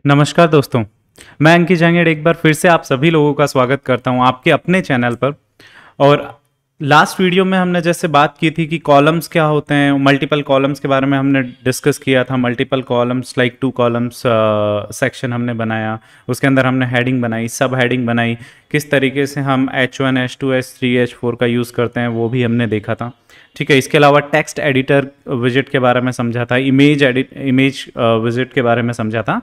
नमस्कार दोस्तों, मैं अंकित जहांगीर एक बार फिर से आप सभी लोगों का स्वागत करता हूं आपके अपने चैनल पर। और लास्ट वीडियो में हमने जैसे बात की थी कि कॉलम्स क्या होते हैं, मल्टीपल कॉलम्स के बारे में हमने डिस्कस किया था। Multiple columns like 2 columns section हमने बनाया, उसके अंदर हमने हेडिंग बनाई, सब हेडिंग बनाई, किस तरीके से हम H1 H2 H3 H4 का यूज़ करते हैं वो भी हमने देखा था। ठीक है, इसके अलावा टेक्स्ट एडिटर विजिट के बारे में समझा था, इमेज विजिट के बारे में समझा था।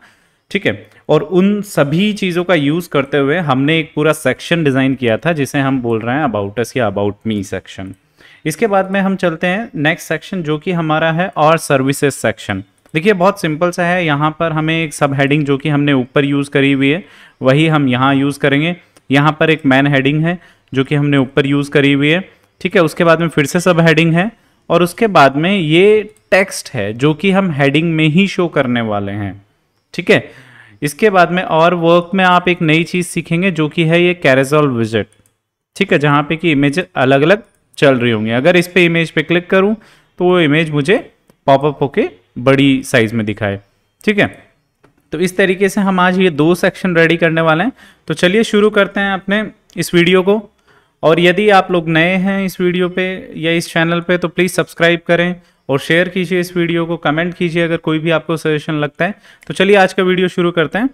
ठीक है, और उन सभी चीज़ों का यूज़ करते हुए हमने एक पूरा सेक्शन डिज़ाइन किया था जिसे हम बोल रहे हैं अबाउट अस या अबाउट मी सेक्शन। इसके बाद में हम चलते हैं नेक्स्ट सेक्शन जो कि हमारा है और सर्विसेज सेक्शन। देखिए बहुत सिंपल सा है, यहाँ पर हमें एक सब हेडिंग जो कि हमने ऊपर यूज़ करी हुई है वही हम यहाँ यूज़ करेंगे। यहाँ पर एक मैन हेडिंग है जो कि हमने ऊपर यूज़ करी हुई है। ठीक है, उसके बाद में फिर से सब हेडिंग है और उसके बाद में ये टेक्स्ट है जो कि हम हेडिंग में ही शो करने वाले हैं। ठीक है, इसके बाद में और वर्क में आप एक नई चीज़ सीखेंगे जो कि है ये कैरोसेल विजिट। ठीक है, जहाँ पे कि इमेज अलग अलग चल रही होंगी। अगर इस पे इमेज पे क्लिक करूँ तो वो इमेज मुझे पॉपअप होके बड़ी साइज में दिखाए। ठीक है, तो इस तरीके से हम आज ये 2 सेक्शन रेडी करने वाले हैं। तो चलिए शुरू करते हैं अपने इस वीडियो को। और यदि आप लोग नए हैं इस वीडियो पे या इस चैनल पे तो प्लीज़ सब्सक्राइब करें और शेयर कीजिए इस वीडियो को, कमेंट कीजिए अगर कोई भी आपको सजेशन लगता है। तो चलिए आज का वीडियो शुरू करते हैं।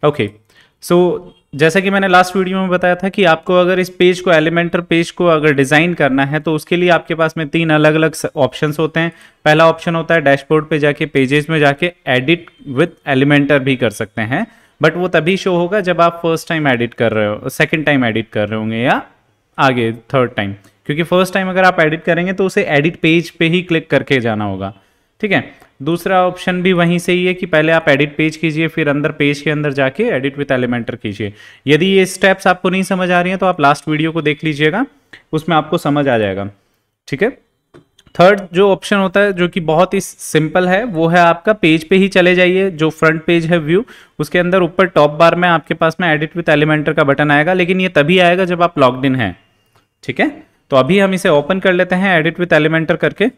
ओके, सो जैसा कि मैंने लास्ट वीडियो में बताया था कि आपको अगर इस पेज को, एलिमेंटर पेज को अगर डिज़ाइन करना है तो उसके लिए आपके पास में 3 अलग अलग ऑप्शंस होते हैं। पहला ऑप्शन होता है डैशबोर्ड पे जाके पेजेस में जाके एडिट विद एलिमेंटर भी कर सकते हैं, बट वो तभी शो होगा जब आप फर्स्ट टाइम एडिट कर रहे हो, सेकंड टाइम एडिट कर रहे होंगे या आगे थर्ड टाइम। क्योंकि फर्स्ट टाइम अगर आप एडिट करेंगे तो उसे एडिट पेज पे ही क्लिक करके जाना होगा। ठीक है, दूसरा ऑप्शन भी वहीं से ही है कि पहले आप एडिट पेज कीजिए, फिर अंदर पेज के अंदर जाके एडिट विद एलिमेंटर कीजिए। यदि ये स्टेप्स आपको नहीं समझ आ रही हैं तो आप लास्ट वीडियो को देख लीजिएगा, उसमें आपको समझ आ जाएगा। ठीक है, थर्ड जो ऑप्शन होता है जो कि बहुत ही सिंपल है वो है आपका पेज पे ही चले जाइए। जो फ्रंट पेज है व्यू, उसके अंदर ऊपर टॉप बार में आपके पास में एडिट विद एलिमेंटर का बटन आएगा, लेकिन ये तभी आएगा जब आप लॉग्ड इन हैं। ठीक है, तो अभी हम इसे ओपन कर लेते हैं एडिट विद एलिमेंटर करके।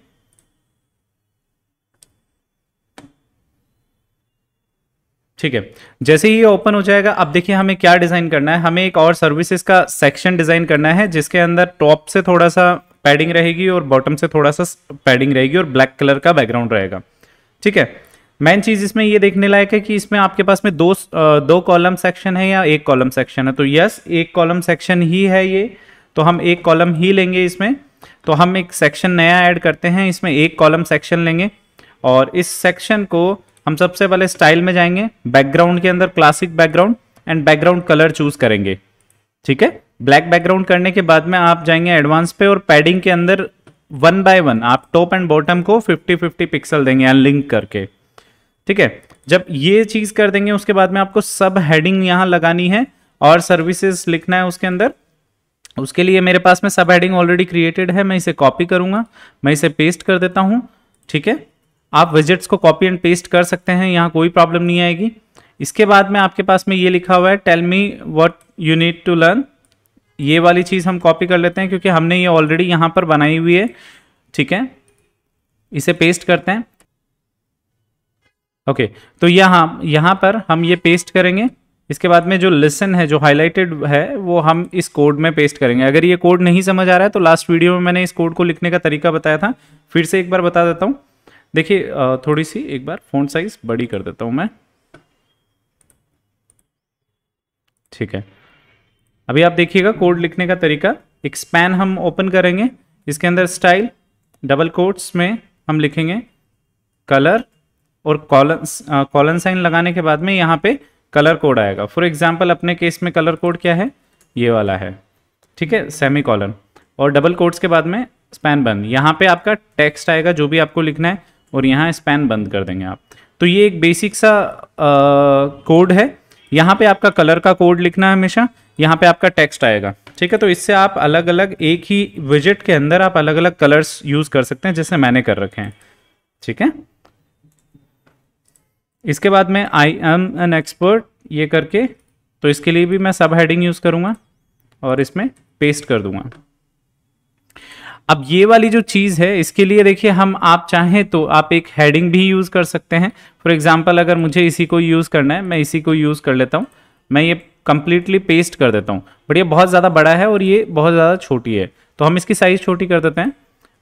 ठीक है, जैसे ही ये ओपन हो जाएगा, अब देखिए हमें क्या डिजाइन करना है। हमें एक और सर्विसेज का सेक्शन डिजाइन करना है जिसके अंदर टॉप से थोड़ा सा पैडिंग रहेगी और बॉटम से थोड़ा सा पैडिंग रहेगी और ब्लैक कलर का बैकग्राउंड रहेगा। ठीक है, मेन चीज इसमें ये देखने लायक है कि इसमें आपके पास में दो कॉलम सेक्शन है या एक कॉलम सेक्शन है। तो यस, एक कॉलम सेक्शन ही है ये, तो हम एक कॉलम ही लेंगे इसमें। तो हम एक सेक्शन नया ऐड करते हैं, इसमें एक कॉलम सेक्शन लेंगे और इस सेक्शन को हम सबसे पहले स्टाइल में जाएंगे, बैकग्राउंड के अंदर classic background and background colour choose करेंगे। ठीक है, ब्लैक बैकग्राउंड करने के बाद में आप जाएंगे एडवांस पे और पैडिंग के अंदर 1 बाय 1 आप टॉप एंड बॉटम को 50-50 पिक्सल देंगे अनलिंक करके। ठीक है, जब ये चीज कर देंगे उसके बाद में आपको सब हेडिंग यहाँ लगानी है और सर्विसेज लिखना है उसके अंदर। उसके लिए मेरे पास में सब हेडिंग ऑलरेडी क्रिएटेड है, मैं इसे कॉपी करूंगा, मैं इसे पेस्ट कर देता हूं। ठीक है, आप विजिट्स को कॉपी एंड पेस्ट कर सकते हैं, यहाँ कोई प्रॉब्लम नहीं आएगी। इसके बाद में आपके पास में ये लिखा हुआ है tell me what you need to learn, ये वाली चीज़ हम कॉपी कर लेते हैं क्योंकि हमने ये ऑलरेडी यहाँ पर बनाई हुई है। ठीक है, इसे पेस्ट करते हैं। ओके, तो यहाँ पर हम ये पेस्ट करेंगे। इसके बाद में जो लिसन है, जो हाईलाइटेड है, वो हम इस कोड में पेस्ट करेंगे। अगर ये कोड नहीं समझ आ रहा है तो लास्ट वीडियो में मैंने इस कोड को लिखने का तरीका बताया था, फिर से एक बार बता देता हूँ। देखिए थोड़ी सी एक बार फ़ॉन्ट साइज बड़ी कर देता हूँ मैं। ठीक है, अभी आप देखिएगा कोड लिखने का तरीका। एक स्पैन हम ओपन करेंगे, इसके अंदर स्टाइल, डबल कोट्स में हम लिखेंगे कलर और कॉलन साइन लगाने के बाद में यहाँ पे कलर कोड आएगा। फॉर एग्जांपल अपने केस में कलर कोड क्या है, ये वाला है। ठीक है, सेमी कॉलन और डबल कोट्स के बाद में स्पैन बंद। यहाँ पे आपका टेक्स्ट आएगा जो भी आपको लिखना है और यहाँ स्पैन बंद कर देंगे आप। तो ये एक बेसिक सा कोड है। यहाँ पे आपका कलर का कोड लिखना है हमेशा, यहाँ पे आपका टेक्स्ट आएगा। ठीक है, तो इससे आप अलग अलग एक ही विजिट के अंदर आप अलग अलग कलर्स यूज कर सकते हैं जैसे मैंने कर रखे हैं। ठीक है, इसके बाद में आई एम एन एक्सपर्ट ये करके, तो इसके लिए भी मैं सब हेडिंग यूज करूंगा और इसमें पेस्ट कर दूंगा। अब ये वाली जो चीज़ है इसके लिए देखिए हम आप चाहें तो आप एक हेडिंग भी यूज़ कर सकते हैं। फॉर एग्जांपल अगर मुझे इसी को यूज़ करना है, मैं इसी को यूज़ कर लेता हूँ, मैं ये कंप्लीटली पेस्ट कर देता हूँ। बट ये बहुत ज़्यादा बड़ा है और ये बहुत ज़्यादा छोटी है, तो हम इसकी साइज़ छोटी कर देते हैं।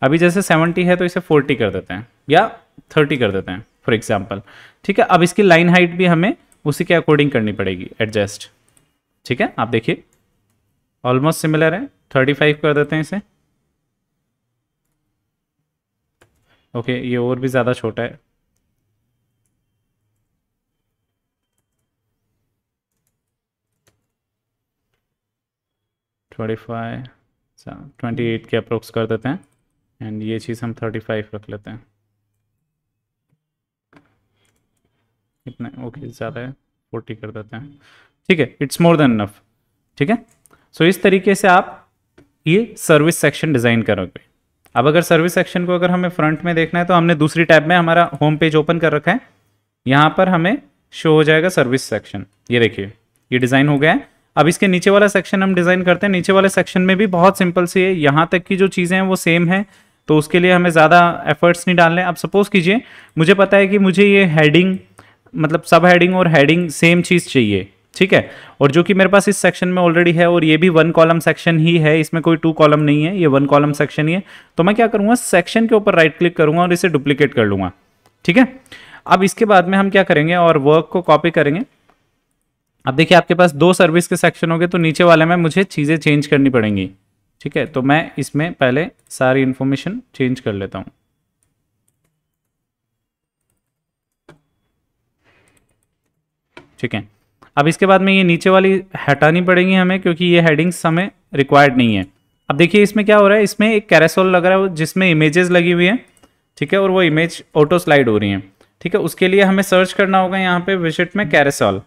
अभी जैसे 70 है तो इसे 40 कर देते हैं या 30 कर देते हैं फॉर एग्जाम्पल। ठीक है, अब इसकी लाइन हाइट भी हमें उसी के अकॉर्डिंग करनी पड़ेगी, एडजस्ट। ठीक है, आप देखिए ऑलमोस्ट सिमिलर है, 35 कर देते हैं इसे। ओके, ये और भी ज़्यादा छोटा है। ट्वेंटी 28 के अप्रोक्स कर देते हैं एंड ये चीज़ हम 35 रख लेते हैं। इतना ओके ज़्यादा है, 40 कर देते हैं। ठीक है, इट्स मोर देन इनफ। ठीक है, सो इस तरीके से आप ये सर्विस सेक्शन डिज़ाइन करोगे। अब अगर सर्विस सेक्शन को अगर हमें फ्रंट में देखना है तो हमने दूसरी टैब में हमारा होम पेज ओपन कर रखा है, यहाँ पर हमें शो हो जाएगा सर्विस सेक्शन। ये देखिए ये डिज़ाइन हो गया है। अब इसके नीचे वाला सेक्शन हम डिज़ाइन करते हैं। नीचे वाले सेक्शन में भी बहुत सिंपल सी है, यहाँ तक की जो चीज़ें हैं वो सेम है, तो उसके लिए हमें ज़्यादा एफर्ट्स नहीं डालने। अब सपोज़ कीजिए मुझे पता है कि मुझे ये हेडिंग मतलब सब हेडिंग और हेडिंग सेम चीज़ चाहिए। ठीक है, और जो कि मेरे पास इस सेक्शन में ऑलरेडी है और ये भी 1 कॉलम सेक्शन ही है, इसमें कोई 2 कॉलम नहीं है, ये 1 कॉलम सेक्शन ही है। तो मैं क्या करूँगा, सेक्शन के ऊपर राइट क्लिक करूँगा और इसे डुप्लीकेट कर लूँगा। ठीक है, अब इसके बाद में हम क्या करेंगे और वर्क को कॉपी करेंगे। अब देखिए आपके पास 2 सर्विस के सेक्शन हो गए, तो नीचे वाले में मुझे चीज़ें चेंज करनी पड़ेंगी। ठीक है, तो मैं इसमें पहले सारी इन्फॉर्मेशन चेंज कर लेता हूँ। ठीक है, अब इसके बाद में ये नीचे वाली हटानी पड़ेगी हमें, क्योंकि ये हेडिंग्स हमें रिक्वायर्ड नहीं है। अब देखिए इसमें क्या हो रहा है, इसमें एक कैरोसेल लग रहा है जिसमें इमेजेस लगी हुई है। ठीक है, और वो इमेज ऑटो स्लाइड हो रही है। ठीक है, उसके लिए हमें सर्च करना होगा यहाँ पे विजिट में कैरोसेल।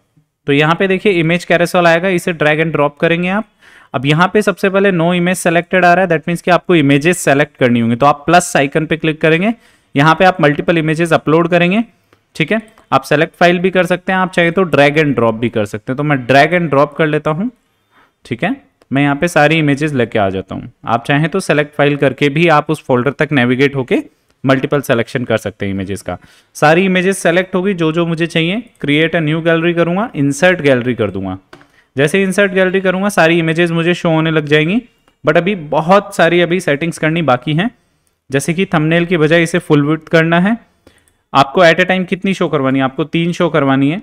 तो यहाँ पे देखिए इमेज कैरोसेल आएगा, इसे ड्रैग एंड ड्रॉप करेंगे आप। अब यहाँ पे सबसे पहले नो इमेज सेलेक्टेड आ रहा है, दैट मीन्स कि आपको इमेजेस सेलेक्ट करनी होंगी। तो आप प्लस आइकन पे क्लिक करेंगे, यहाँ पे आप मल्टीपल इमेजेस अपलोड करेंगे। ठीक है, आप सेलेक्ट फाइल भी कर सकते हैं, आप चाहे तो ड्रैग एंड ड्रॉप भी कर सकते हैं। तो मैं ड्रैग एंड ड्रॉप कर लेता हूँ। ठीक है, मैं यहाँ पे सारी इमेजेस लेके आ जाता हूँ। आप चाहें तो सेलेक्ट फाइल करके भी आप उस फोल्डर तक नेविगेट होके मल्टीपल सेलेक्शन कर सकते हैं इमेजेस का। सारी इमेजेस सेलेक्ट होगी जो जो मुझे चाहिए, क्रिएट अ न्यू गैलरी करूँगा, इंसर्ट गैलरी कर दूंगा। जैसे इंसर्ट गैलरी करूँगा सारी इमेजेस मुझे शो होने लग जाएंगी। बट अभी बहुत सारी अभी सेटिंग्स करनी बाकी हैं, जैसे कि थंबनेल की बजाय इसे फुल विड्थ करना है। आपको एट ए टाइम कितनी शो करवानी है, आपको 3 शो करवानी है,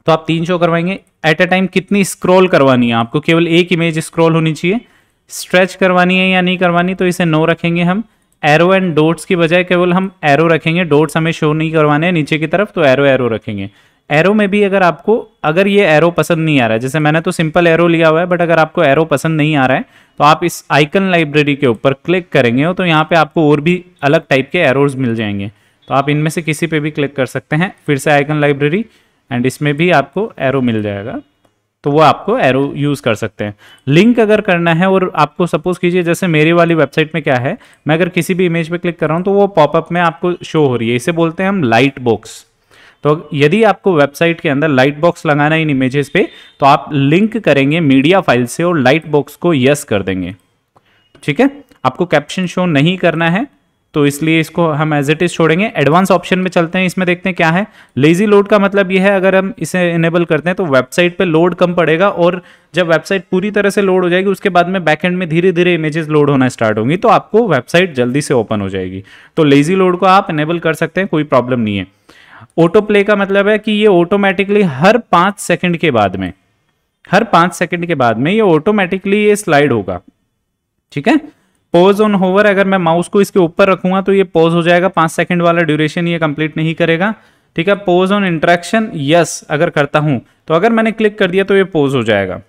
तो आप 3 शो करवाएंगे। एट ए टाइम कितनी स्क्रॉल करवानी है, आपको केवल एक इमेज स्क्रॉल होनी चाहिए। स्ट्रेच करवानी है या नहीं करवानी, तो इसे नो रखेंगे हम। एरो एंड डॉट्स की बजाय केवल हम एरो रखेंगे, डॉट्स हमें शो नहीं करवाने हैं नीचे की तरफ, तो एरो एरो रखेंगे। एरो में भी अगर आपको अगर ये एरो पसंद नहीं आ रहा है, जैसे मैंने तो सिंपल एरो लिया हुआ है, बट अगर आपको एरो पसंद नहीं आ रहा है तो आप इस आइकन लाइब्रेरी के ऊपर क्लिक करेंगे तो यहाँ पे आपको और भी अलग टाइप के एरोज मिल जाएंगे। तो आप इनमें से किसी पे भी क्लिक कर सकते हैं, फिर से आइकन लाइब्रेरी, एंड इसमें भी आपको एरो मिल जाएगा, तो वो आपको एरो यूज़ कर सकते हैं। लिंक अगर करना है और आपको सपोज कीजिए जैसे मेरी वाली वेबसाइट में क्या है, मैं अगर किसी भी इमेज पे क्लिक कर रहा हूँ तो वो पॉपअप में आपको शो हो रही है, इसे बोलते हैं हम लाइट बॉक्स। तो यदि आपको वेबसाइट के अंदर लाइट बॉक्स लगाना है इन इमेजेस पे, तो आप लिंक करेंगे मीडिया फाइल से और लाइट बॉक्स को यस कर देंगे। ठीक है, आपको कैप्शन शो नहीं करना है, तो इसलिए इसको हम एज इट इज छोड़ेंगे। एडवांस ऑप्शन में चलते हैं, इसमें देखते हैं क्या है। लेजी लोड का मतलब यह है अगर हम इसे इनेबल करते हैं तो वेबसाइट पे लोड कम पड़ेगा, और जब वेबसाइट पूरी तरह से लोड हो जाएगी उसके बाद में बैकएंड में धीरे धीरे इमेजेस लोड होना स्टार्ट होंगी, तो आपको वेबसाइट जल्दी से ओपन हो जाएगी। तो लेजी लोड को आप इनेबल कर सकते हैं, कोई प्रॉब्लम नहीं है। ऑटो प्ले का मतलब है कि ये ऑटोमेटिकली हर 5 सेकंड के बाद में, हर 5 सेकंड के बाद में ये ऑटोमेटिकली ये स्लाइड होगा। ठीक है, पॉज ऑन होवर, अगर मैं माउस को इसके ऊपर रखूंगा तो ये पॉज हो जाएगा, 5 सेकंड वाला ड्यूरेशन ये कंप्लीट नहीं करेगा। ठीक है, पॉज ऑन इंटरेक्शन, यस अगर करता हूं तो अगर मैंने क्लिक कर दिया तो ये पॉज हो जाएगा।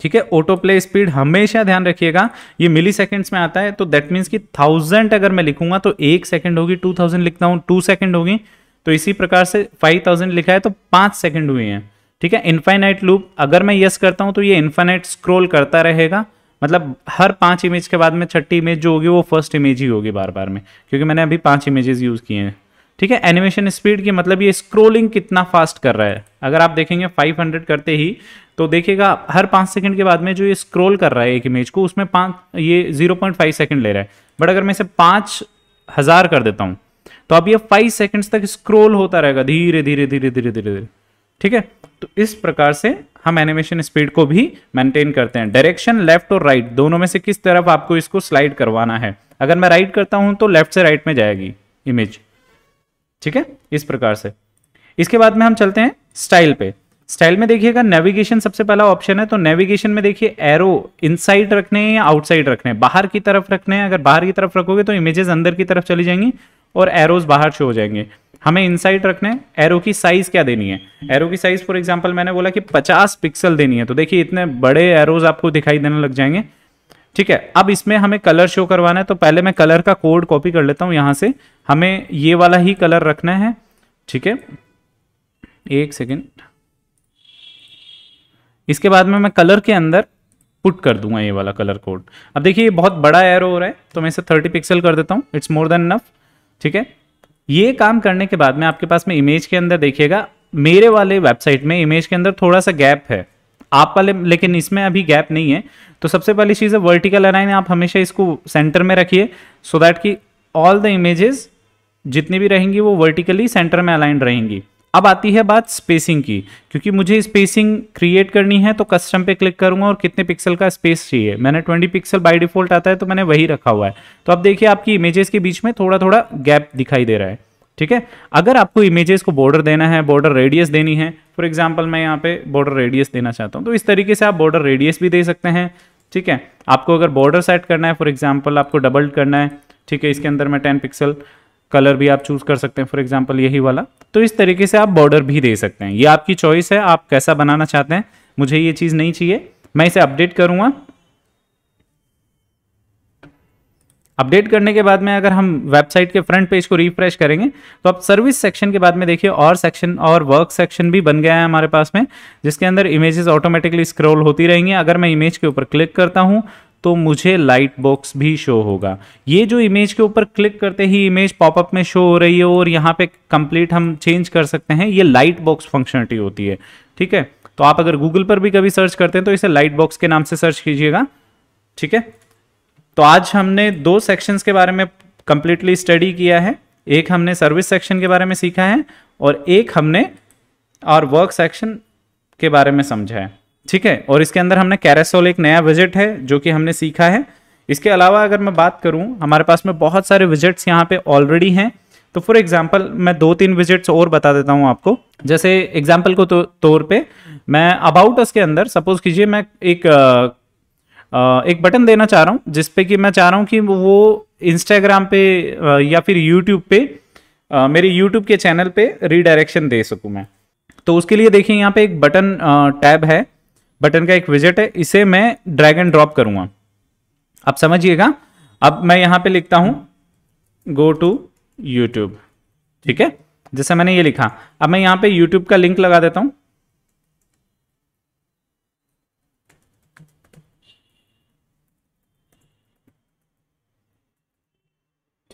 ठीक है, ऑटो प्ले स्पीड हमेशा ध्यान रखिएगा ये मिली सेकेंड्स में आता है, तो दैट मीन्स कि 1000 अगर मैं लिखूंगा तो 1 सेकंड होगी, 2000 लिखता हूं 2 सेकंड होगी, तो इसी प्रकार से 5000 लिखा है तो 5 सेकंड हुए हैं। ठीक है, इनफाइनाइट लूप, अगर मैं यस करता हूं तो ये इनफाइनाइट स्क्रॉल करता रहेगा, मतलब हर 5 इमेज के बाद में छठी इमेज जो होगी वो फर्स्ट इमेज ही होगी बार बार में, क्योंकि मैंने अभी 5 इमेजेस यूज किए हैं। ठीक है, एनिमेशन स्पीड की मतलब ये स्क्रोलिंग कितना फास्ट कर रहा है। अगर आप देखेंगे 500 करते ही तो देखिएगा हर 5 सेकंड के बाद में जो ये स्क्रॉल कर रहा है एक इमेज को, उसमें 0.5 सेकंड ले रहा है। बट अगर मैं इसे 5000 कर देता हूँ तो अब ये 5 सेकंड्स तक स्क्रॉल होता रहेगा धीरे धीरे धीरे धीरे धीरे धीरे। ठीक है, तो इस प्रकार से हम एनिमेशन स्पीड को भी मेंटेन करते हैं। डायरेक्शन लेफ्ट और राइट दोनों में से किस तरफ आपको इसको स्लाइड करवाना है। अगर मैं राइट करता हूं तो लेफ्ट से राइट में जाएगी इमेज। ठीक है, इस प्रकार से। इसके बाद में हम चलते हैं स्टाइल पे। स्टाइल में देखिएगा नेविगेशन सबसे पहला ऑप्शन है। तो नेविगेशन में देखिए एरो इनसाइड रखने हैं या आउटसाइड रखने हैं, बाहर की तरफ रखने हैं। अगर बाहर की तरफ रखोगे तो इमेजेस अंदर की तरफ चली जाएंगी और एरोज बाहर शो हो जाएंगे। हमें इनसाइड रखना है। एरो की साइज क्या देनी है? एरो की साइज फॉर एग्जांपल मैंने बोला कि 50 पिक्सल देनी है, तो देखिए इतने बड़े एरोज आपको दिखाई देने लग जाएंगे। ठीक है, अब इसमें हमें कलर शो करवाना है, तो पहले मैं कलर का कोड कॉपी कर लेता हूं यहां से। हमें ये वाला ही कलर रखना है। ठीक है, एक सेकेंड। इसके बाद में मैं कलर के अंदर पुट कर दूंगा ये वाला कलर कोड। अब देखिए ये बहुत बड़ा एरो हो रहा है, तो मैं इसे 30 पिक्सल कर देता हूं। It's more than enough. ठीक है, ये काम करने के बाद में आपके पास में इमेज के अंदर देखिएगा, मेरे वाले वेबसाइट में इमेज के अंदर थोड़ा सा गैप है, आप वाले लेकिन इसमें अभी गैप नहीं है। तो सबसे पहली चीज़ है वर्टिकल अलाइन। आप हमेशा इसको सेंटर में रखिए सो दैट कि ऑल द इमेजेस जितनी भी रहेंगी वो वर्टिकली सेंटर में अलाइन रहेंगी। अब आती है बात स्पेसिंग की, क्योंकि मुझे स्पेसिंग क्रिएट करनी है तो कस्टम पे क्लिक करूंगा और कितने पिक्सल का स्पेस चाहिए। मैंने 20 पिक्सल बाय डिफॉल्ट आता है तो मैंने वही रखा हुआ है। तो अब देखिए आपकी इमेजेस के बीच में थोड़ा थोड़ा गैप दिखाई दे रहा है। ठीक है, अगर आपको इमेजेस को बॉर्डर देना है, बॉर्डर रेडियस देनी है, फॉर एग्जांपल मैं यहाँ पे बॉर्डर रेडियस देना चाहता हूँ, तो इस तरीके से आप बॉर्डर रेडियस भी दे सकते हैं। ठीक है, आपको अगर बॉर्डर सेट करना है, फॉर एग्जांपल आपको डबल करना है, ठीक है, इसके अंदर में 10 पिक्सल कलर भी आप चूज कर सकते हैं, फॉर एग्जांपल यही वाला। तो इस तरीके से आप बॉर्डर भी दे सकते हैं। ये आपकी चॉइस है, आप कैसा बनाना चाहते हैं। मुझे ये चीज़ नहीं चाहिए, मैं इसे अपडेट करूंगा। अपडेट करने के बाद में अगर हम वेबसाइट के फ्रंट पेज को रिफ्रेश करेंगे तो अब सर्विस सेक्शन के बाद में देखिए और सेक्शन और वर्क सेक्शन भी बन गया है हमारे पास में, जिसके अंदर इमेजेस ऑटोमेटिकली स्क्रॉल होती रहेंगी। अगर मैं इमेज के ऊपर क्लिक करता हूं तो मुझे लाइट बॉक्स भी शो होगा। ये जो इमेज के ऊपर क्लिक करते ही इमेज पॉपअप में शो हो रही है और यहाँ पे कंप्लीट हम चेंज कर सकते हैं, ये लाइट बॉक्स फंक्शनलिटी होती है। ठीक है, तो आप अगर गूगल पर भी कभी सर्च करते हैं तो इसे लाइट बॉक्स के नाम से सर्च कीजिएगा। ठीक है, तो आज हमने 2 सेक्शंस के बारे में कंप्लीटली स्टडी किया है। एक हमने सर्विस सेक्शन के बारे में सीखा है और एक हमने और वर्क सेक्शन के बारे में समझा है। ठीक है, और इसके अंदर हमने कैरोसेल एक नया विजेट है जो कि हमने सीखा है। इसके अलावा अगर मैं बात करूं, हमारे पास में बहुत सारे विजेट्स यहाँ पे ऑलरेडी हैं। तो फॉर एग्जांपल मैं 2-3 विजेट्स और बता देता हूं आपको। जैसे एग्जांपल को तौर पे मैं अबाउट अस के अंदर सपोज कीजिए मैं एक बटन देना चाह रहा हूं जिसपे कि मैं चाह रहा हूं कि वो इंस्टाग्राम पे या फिर यूट्यूब पे मेरे यूट्यूब के चैनल पे रीडायरेक्शन दे सकूं मैं। तो उसके लिए देखिए यहाँ पे एक बटन टैब है, बटन का एक विजेट है, इसे मैं ड्रैग एंड ड्रॉप करूंगा। अब समझिएगा, अब मैं यहाँ पे लिखता हूं गो टू यूट्यूब। ठीक है, जैसे मैंने ये लिखा, अब मैं यहाँ पे यूट्यूब का लिंक लगा देता हूं।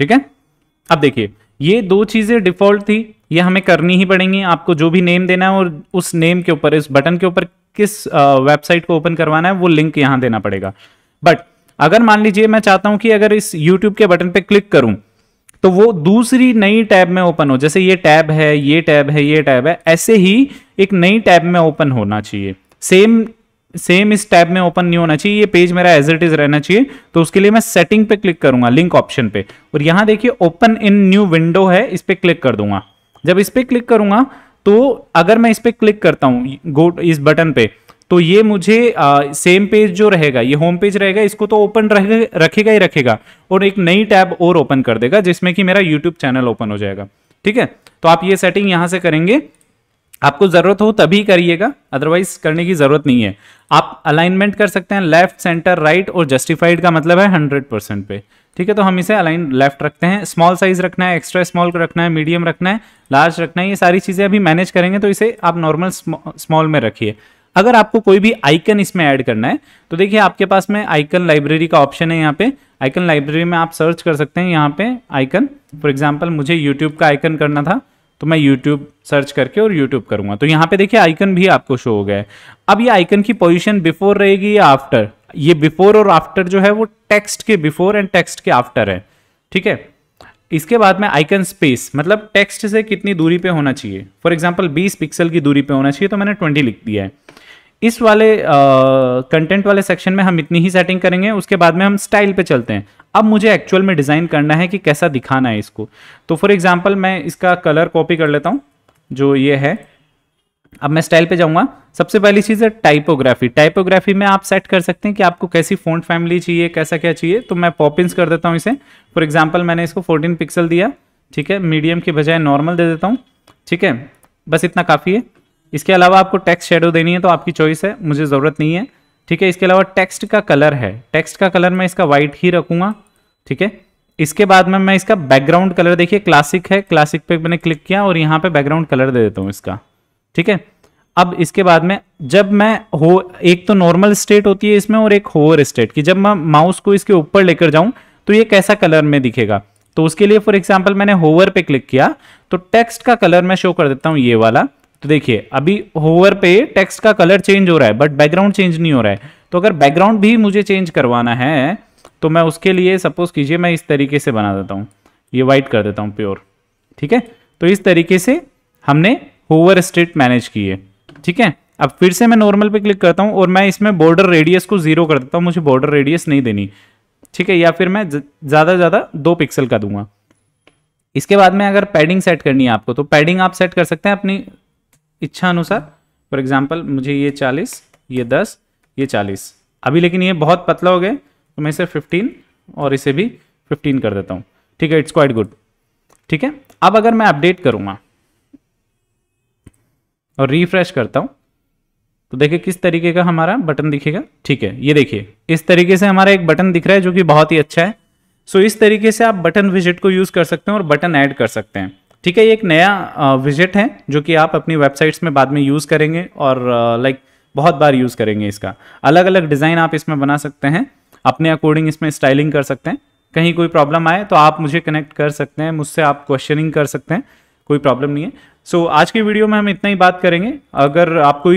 ठीक है, अब देखिए ये 2 चीजें डिफॉल्ट थी, ये हमें करनी ही पड़ेंगी। आपको जो भी नेम देना है और उस नेम के ऊपर, इस बटन के ऊपर किस वेबसाइट को ओपन करवाना है वो लिंक यहां देना पड़ेगा। बट अगर मान लीजिए मैं चाहता हूं कि अगर इस YouTube के बटन पे क्लिक करूं तो वो दूसरी नई टैब में ओपन हो, जैसे ये टैब है, ये टैब है, ये टैब है, ऐसे ही एक नई टैब में ओपन होना चाहिए। सेम इस टैब में ओपन नहीं होना चाहिए, ये पेज मेरा एज इट इज रहना चाहिए। तो उसके लिए मैं सेटिंग पे क्लिक करूंगा, लिंक ऑप्शन पे, और यहां देखिए ओपन इन न्यू विंडो है, इस पे क्लिक कर दूंगा। जब इस पे क्लिक करूंगा तो अगर मैं इस पे क्लिक करता हूं गो इस बटन पे, तो ये मुझे सेम पेज जो रहेगा, ये होम पेज रहेगा, इसको तो ओपन रखेगा ही रखेगा, और एक नई टैब और ओपन कर देगा जिसमें कि मेरा यूट्यूब चैनल ओपन हो जाएगा। ठीक है, तो आप ये सेटिंग यहां से करेंगे, आपको जरूरत हो तभी करिएगा, अदरवाइज करने की जरूरत नहीं है। आप अलाइनमेंट कर सकते हैं लेफ्ट, सेंटर, राइट, और जस्टिफाइड का मतलब है 100% पे। ठीक है, तो हम इसे अलाइन लेफ्ट रखते हैं। स्मॉल साइज रखना है, एक्स्ट्रा स्मॉल रखना है, मीडियम रखना है, लार्ज रखना है, ये सारी चीजें अभी मैनेज करेंगे, तो इसे आप नॉर्मल स्मॉल में रखिए। अगर आपको कोई भी आइकन इसमें ऐड करना है तो देखिए आपके पास में आइकन लाइब्रेरी का ऑप्शन है। यहाँ पे आइकन लाइब्रेरी में आप सर्च कर सकते हैं, यहाँ पे आइकन, फॉर एग्जांपल मुझे यूट्यूब का आइकन करना था तो मैं यूट्यूब सर्च करके और यूट्यूब करूंगा, तो यहाँ पे देखिए आइकन भी आपको शो हो गया है। अब ये आइकन की पोजीशन बिफोर रहेगी या आफ्टर, ये बिफोर और आफ्टर जो है वो टेक्स्ट के बिफोर एंड टेक्स्ट के आफ्टर है, ठीक है। इसके बाद में आइकन स्पेस, मतलब टेक्स्ट से कितनी दूरी पे होना चाहिए, फॉर एग्जांपल 20 पिक्सल की दूरी पे होना चाहिए, तो मैंने 20 लिख दिया है। इस वाले कंटेंट वाले सेक्शन में हम इतनी ही सेटिंग करेंगे। उसके बाद में हम स्टाइल पे चलते हैं। अब मुझे एक्चुअल में डिज़ाइन करना है कि कैसा दिखाना है इसको, तो फॉर एग्जांपल मैं इसका कलर कॉपी कर लेता हूँ जो ये है। अब मैं स्टाइल पे जाऊंगा। सबसे पहली चीज़ है टाइपोग्राफी। टाइपोग्राफी में आप सेट कर सकते हैं कि आपको कैसी फ़ॉन्ट फैमिली चाहिए, कैसा क्या चाहिए, तो मैं पॉपिंस कर देता हूँ इसे। फॉर एग्जांपल मैंने इसको 14 पिक्सल दिया, ठीक है, मीडियम के बजाय नॉर्मल दे देता हूँ, ठीक है, बस इतना काफ़ी है। इसके अलावा आपको टेक्स्ट शेडो देनी है तो आपकी चॉइस है, मुझे ज़रूरत नहीं है, ठीक है। इसके अलावा टेक्स्ट का कलर है, टेक्स्ट का कलर मैं इसका वाइट ही रखूँगा, ठीक है। इसके बाद में मैं इसका बैकग्राउंड कलर, देखिए क्लासिक है, क्लासिक पे मैंने क्लिक किया और यहाँ पे बैकग्राउंड कलर दे देता हूँ इसका, ठीक है। अब इसके बाद में जब मैं एक तो नॉर्मल स्टेट होती है इसमें और एक होवर स्टेट की, जब मैं माउस को इसके ऊपर लेकर जाऊं तो ये कैसा कलर में दिखेगा, तो उसके लिए फॉर एग्जांपल मैंने होवर पे क्लिक किया तो टेक्स्ट का कलर मैं शो कर देता हूं ये वाला। तो देखिए अभी होवर पे टेक्स्ट का कलर चेंज हो रहा है बट बैकग्राउंड चेंज नहीं हो रहा है। तो अगर बैकग्राउंड भी मुझे चेंज करवाना है तो मैं उसके लिए सपोज कीजिए मैं इस तरीके से बना देता हूँ, ये वाइट कर देता हूँ प्योर, ठीक है। तो इस तरीके से हमने होवर स्टेट मैनेज की है, ठीक है। अब फिर से मैं नॉर्मल पे क्लिक करता हूं और मैं इसमें बॉर्डर रेडियस को 0 कर देता हूं, मुझे बॉर्डर रेडियस नहीं देनी, ठीक है, या फिर मैं ज्यादा ज्यादा 2 पिक्सल का दूंगा। इसके बाद में अगर पैडिंग सेट करनी है आपको तो पैडिंग आप सेट कर सकते हैं अपनी इच्छा अनुसार। फॉर एग्जाम्पल मुझे ये 40, ये 10, ये 40 अभी, लेकिन ये बहुत पतला हो गया तो मैं इसे 15 और इसे भी 15 कर देता हूँ, ठीक है। इट्स क्वाइट गुड, ठीक है। अब अगर मैं अपडेट करूंगा और रिफ्रेश करता हूं तो देखिए किस तरीके का हमारा बटन दिखेगा, ठीक है। ये देखिए इस तरीके से हमारा एक बटन दिख रहा है जो कि बहुत ही अच्छा है। सो इस तरीके से आप बटन विजेट को यूज कर सकते हैं और बटन ऐड कर सकते हैं, ठीक है। ये एक नया विजेट है जो कि आप अपनी वेबसाइट्स में बाद में यूज करेंगे और लाइक बहुत बार यूज करेंगे। इसका अलग अलग डिजाइन आप इसमें बना सकते हैं, अपने अकॉर्डिंग इसमें स्टाइलिंग कर सकते हैं। कहीं कोई प्रॉब्लम आए तो आप मुझे कनेक्ट कर सकते हैं, मुझसे आप क्वेश्चनिंग कर सकते हैं, कोई प्रॉब्लम नहीं है। सो आज की वीडियो में हम इतना ही बात करेंगे। अगर आपको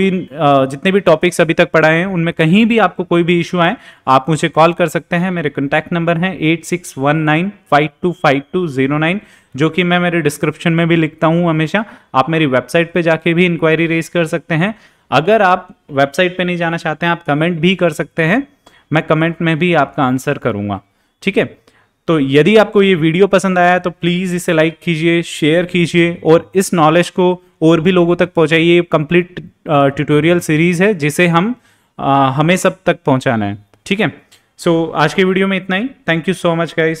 जितने भी टॉपिक्स अभी तक पढ़ाए हैं उनमें कहीं भी आपको कोई भी इशू आए आप मुझे कॉल कर सकते हैं। मेरे कॉन्टैक्ट नंबर हैं 8619525209, जो कि मैं मेरे डिस्क्रिप्शन में भी लिखता हूं हमेशा। आप मेरी वेबसाइट पे जाके भी इंक्वायरी रेज कर सकते हैं। अगर आप वेबसाइट पे नहीं जाना चाहते हैं आप कमेंट भी कर सकते हैं, मैं कमेंट में भी आपका आंसर करूंगा, ठीक है। तो यदि आपको ये वीडियो पसंद आया तो प्लीज़ इसे लाइक कीजिए, शेयर कीजिए और इस नॉलेज को और भी लोगों तक पहुंचाइए। कंप्लीट ट्यूटोरियल सीरीज़ है जिसे हमें सब तक पहुंचाना है, ठीक है। सो आज के वीडियो में इतना ही। Thank you so much guys.